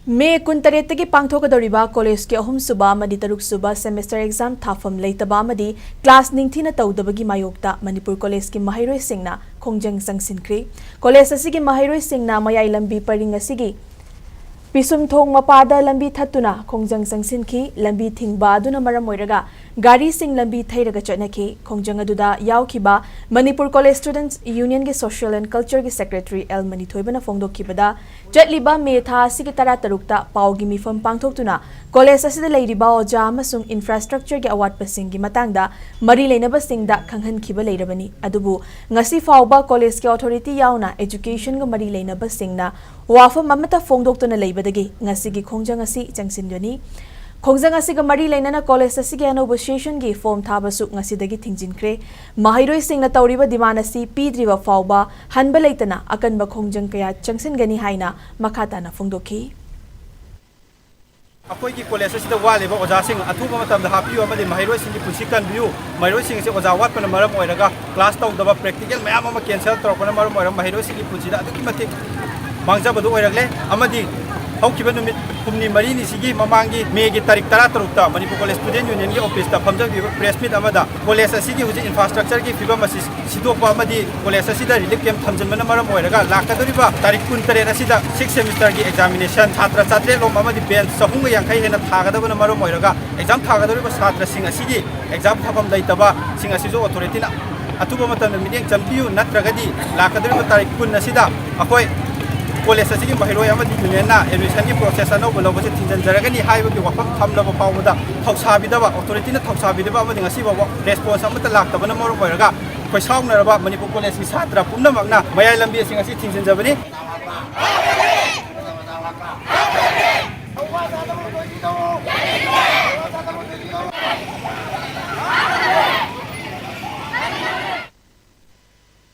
मे 19 की पांगथोकदौरिबा कॉलेज के अहुम सुबा अमदी तरुक सुबा सेमेस्टर एग्जाम थाफम लेitaba अमदी class ningthina toudabagi maiyokta Manipur College की maheiroi singna khongjang changsinkhre college असि की maheiroi singna mayai lambi paring असि की पिसुम थोंग मपादा लंबी थत्तुना khongjang changsinkhी लंबी थिंगबा अदुना मरम ओइरगा गाड़ी सिंग लंबी थैरगा चटनखी khongjang अदुदा यावखिबा मणिपुर कॉलेज स्टूडेंट्स यूनियन के सोशल एंड कल्चर के सेक्रेटरी एल मनीथोइबना फोंगदोखिबदा चटलिबा मे था असि की तरा तरुकता पाउगी मिफम पांगथोक्तुना कॉलेज असिदा लेरिबा ओजा अमसुंग इंफ्रास्ट्रक्चर के अवाटपसिंग की मतंगदा मरी लेनबसिंगदा खंगहनखिबा लेरबनी अदुबु ngasi फाउबा कॉलेज के अथॉरिटी याउना एजुकेशन ग मरी लेनबसिंगना वाफम अमता फोंगदोक्तुना लेबदगी ngasi की khongjang asi changsinदनी khongjang asi ga mari leinana college asi ge anoba session gi form thabasu ngasi dagi thingjinkre maheiroi singna tawriba demand asi pidriba fawba hanba leitana akanba khongjang kaya changsingani haina makhata na phongdokhi अखोई की college से वालेब ओजा सिंह अथुब मतम हापियो अमदि maheiroi Singh की पुंसी कनबियु maheiroi Singh से ओजा वाटपन मरम ओइरगा class तौदबा practical मयाम अमा कैंसिल तौरपन मरम ओइरम maheiroi सिंह की पुंसीदा अदुकी मतिक मांगजाबदु ओइरगले अमदि हौकिबा नुमित कुमनी मरीनी सिगी ममांगी मे की तारीख 13 मणिपुर कॉलेज स्टूडेंट यूनियन की ऑफिस ता फमजबी प्रेस मीट अमदा कॉलेज असिगी हुजि इंफ्रास्ट्रक्चर की फिबम असि सिदोकबा अमदि कॉलेज असिदा रिलीफ कैंप थमजनबना मरम ओइरगा लाकदोरिबा तारीख 19 असिदा 6 सेमेस्टर की एग्जामिनेशन छात्र छात्रे लोम अमदि बेंच सहूंग यांखै हेना थागदबना मरम ओइरगा एग्जाम थागदोरिबा छात्र सिंह असिगी एग्जाम थाफम लेitaba सिंह असिजो अथॉरिटी ना अतुबा मतम मिटिंग चंपियु नत्रगदि लाकदोरिबा तारीख 19 असिदा अखोय कॉलेज असिगी maheiroi अमदि यूनियन एडमिशन की प्रोसेस अनौब लौबसे थिंजनजरगनी हाइबगी वफम थमलब फावदा थौसाबिदबा अथॉरिटी ना थौसाबिदबा अमदि ngasi बाबा रेस्पॉन्स अमता लाक्तबना मरम ओइरगा खै साउनरबा मणिपुर कॉलेज की छात्र पुनमकना मयाई लंबी सिंह असि थिंजनजबनी